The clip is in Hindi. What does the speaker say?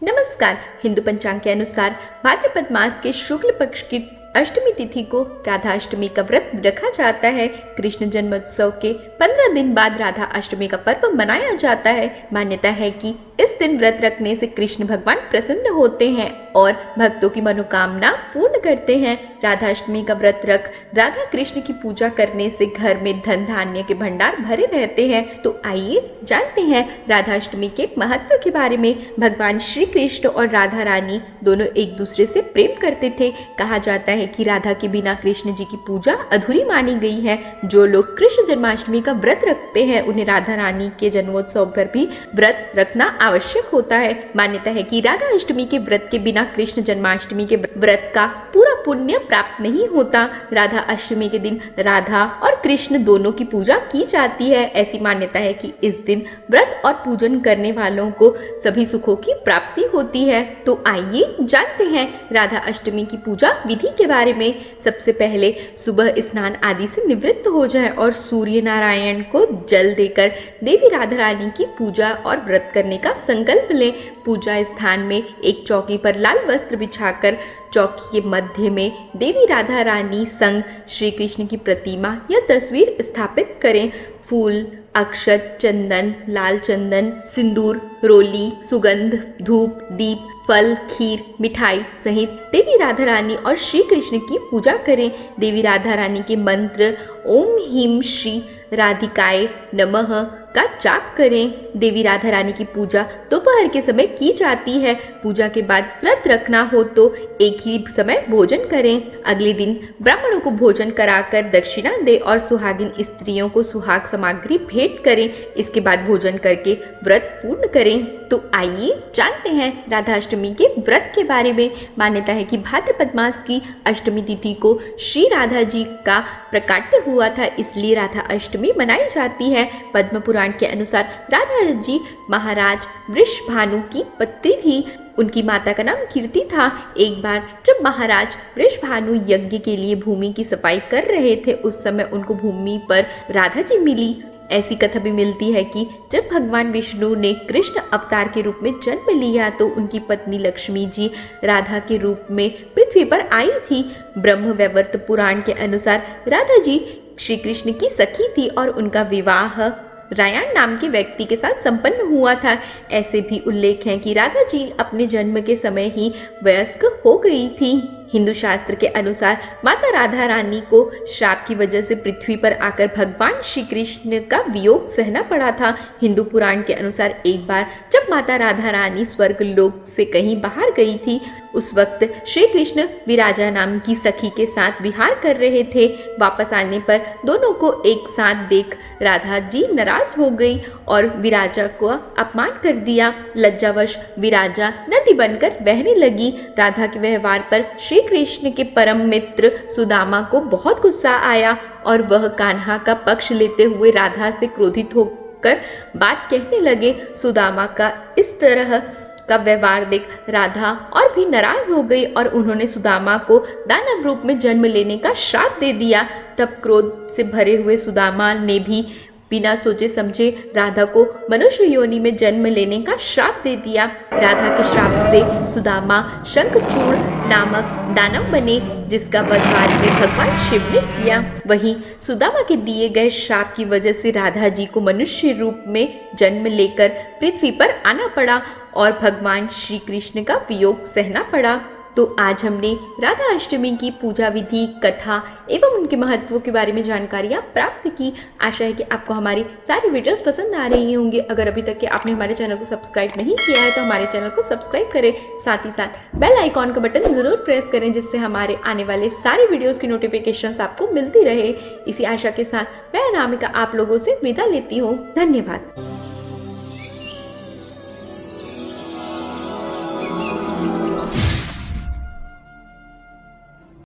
नमस्कार। हिंदू पंचांग के अनुसार भाद्रपद मास के शुक्ल पक्ष की अष्टमी तिथि को राधा अष्टमी का व्रत रखा जाता है। कृष्ण जन्मोत्सव के 15 दिन बाद राधा अष्टमी का पर्व मनाया जाता है। मान्यता है कि इस दिन व्रत रखने से कृष्ण भगवान प्रसन्न होते हैं और भक्तों की मनोकामना पूर्ण करते हैं। राधा अष्टमी का व्रत रख राधा कृष्ण की पूजा करने से घर में धन धान्य के भंडार भरे रहते हैं। तो आइए जानते हैं राधा अष्टमी के महत्व के बारे में। भगवान श्री कृष्ण और राधा रानी दोनों एक दूसरे से प्रेम करते थे। कहा जाता है कि राधा के बिना कृष्ण जी की पूजा अधूरी मानी गई है। जो लोग कृष्ण जन्माष्टमी का व्रत रखते हैं उन्हें राधा रानी के जन्मोत्सव पर भी व्रत रखना आवश्यक होता है। मान्यता है कि राधा अष्टमी के व्रत के बिना कृष्ण जन्माष्टमी के व्रत का पूरा पुण्य प्राप्त नहीं होता। राधा अष्टमी के दिन राधा और कृष्ण दोनों की पूजा की जाती है। ऐसी मान्यता है कि इस दिन व्रत और पूजन करने वालों को सभी सुखों की प्राप्ति होती है। तो आइए जानते हैं राधा अष्टमी की पूजा विधि के बारे में। सबसे पहले सुबह स्नान आदि से निवृत्त हो जाएं और सूर्य नारायण को जल देकर देवी राधा रानी की पूजा और व्रत करने का संकल्प लें। पूजा स्थान में एक चौकी पर लाल वस्त्र बिछाकर चौकी के मध्य में देवी राधा रानी संग श्री कृष्ण की प्रतिमा या तस्वीर स्थापित करें। फूल, अक्षत, चंदन, लाल चंदन, सिंदूर, रोली, सुगंध, धूप, दीप, फल, खीर, मिठाई सहित देवी राधा रानी और श्री कृष्ण की पूजा करें। देवी राधा रानी के मंत्र ओम ह्रीं श्री राधिकाय नमः का जाप करें। देवी राधा रानी की पूजा दोपहर के समय की जाती है। पूजा के बाद व्रत रखना हो तो एक ही समय भोजन करें। अगले दिन ब्राह्मणों को भोजन कराकर दक्षिणा दे और सुहागिन स्त्रियों को सुहाग सामग्री भेंट करें। इसके बाद भोजन करके व्रत पूर्ण करें। तो आइए जानते हैं राधा अष्टमी के व्रत के बारे में। मान्यता है कि भाद्रपद मास की अष्टमी तिथि को श्री राधा जी का प्रकाट्य हुआ था, इसलिए राधा अष्टमी मनाई जाती है। पद्म पुराण के अनुसार राधा जी महाराज वृषभानु की पत्नी थी। उनकी माता का नाम कीर्ति था। एक बार जब महाराज वृषभानु यज्ञ के लिए भूमि की सफाई कर रहे थे उस समय उनको भूमि पर राधा जी मिली। ऐसी कथा भी मिलती है कि जब भगवान विष्णु ने कृष्ण अवतार के रूप में जन्म लिया तो उनकी पत्नी लक्ष्मी जी राधा के रूप में पृथ्वी पर आई थी। ब्रह्म वैवर्त पुराण के अनुसार राधा जी श्री कृष्ण की सखी थी और उनका विवाह रायण नाम के व्यक्ति के साथ संपन्न हुआ था। ऐसे भी उल्लेख हैं कि राधा जी अपने जन्म के समय ही वयस्क हो गई थी। हिंदू शास्त्र के अनुसार माता राधा रानी को श्राप की वजह से पृथ्वी पर आकर भगवान श्री कृष्ण का वियोग सहना पड़ा था। हिंदू पुराण के अनुसार एक बार जब माता राधा रानी स्वर्ग लोक से कहीं बाहर गई थी उस वक्त श्री कृष्ण विराजा नाम की सखी के साथ विहार कर रहे थे। वापस आने पर दोनों को एक साथ देख राधा जी नाराज हो गई और विराजा को अपमान कर दिया। लज्जावश विराजा नदी बनकर बहने लगी। राधा के व्यवहार पर श्री कृष्ण के परम मित्र सुदामा को बहुत गुस्सा आया और वह कान्हा का पक्ष लेते हुए राधा से क्रोधित होकर बात कहने लगे। सुदामा का इस तरह का व्यवहार देख राधा और भी नाराज हो गई और उन्होंने सुदामा को दानव रूप में जन्म लेने का श्राप दे दिया। तब क्रोध से भरे हुए सुदामा ने भी बिना सोचे समझे राधा को मनुष्य योनि में जन्म लेने का श्राप दे दिया। राधा के श्राप से सुदामा शंखचूड़ नामक दानव बने जिसका वध बाद में भगवान शिव ने किया। वहीं सुदामा के दिए गए श्राप की वजह से राधा जी को मनुष्य रूप में जन्म लेकर पृथ्वी पर आना पड़ा और भगवान श्री कृष्ण का वियोग सहना पड़ा। तो आज हमने राधा अष्टमी की पूजा विधि, कथा एवं उनके महत्वों के बारे में जानकारियाँ प्राप्त की। आशा है कि आपको हमारी सारी वीडियोस पसंद आ रही होंगी। अगर अभी तक के आपने हमारे चैनल को सब्सक्राइब नहीं किया है तो हमारे चैनल को सब्सक्राइब करें। साथ ही साथ बेल आइकॉन का बटन ज़रूर प्रेस करें जिससे हमारे आने वाले सारे वीडियोज़ की नोटिफिकेशन आपको मिलती रहे। इसी आशा के साथ मैं अनामिका आप लोगों से विदा लेती हूँ। धन्यवाद।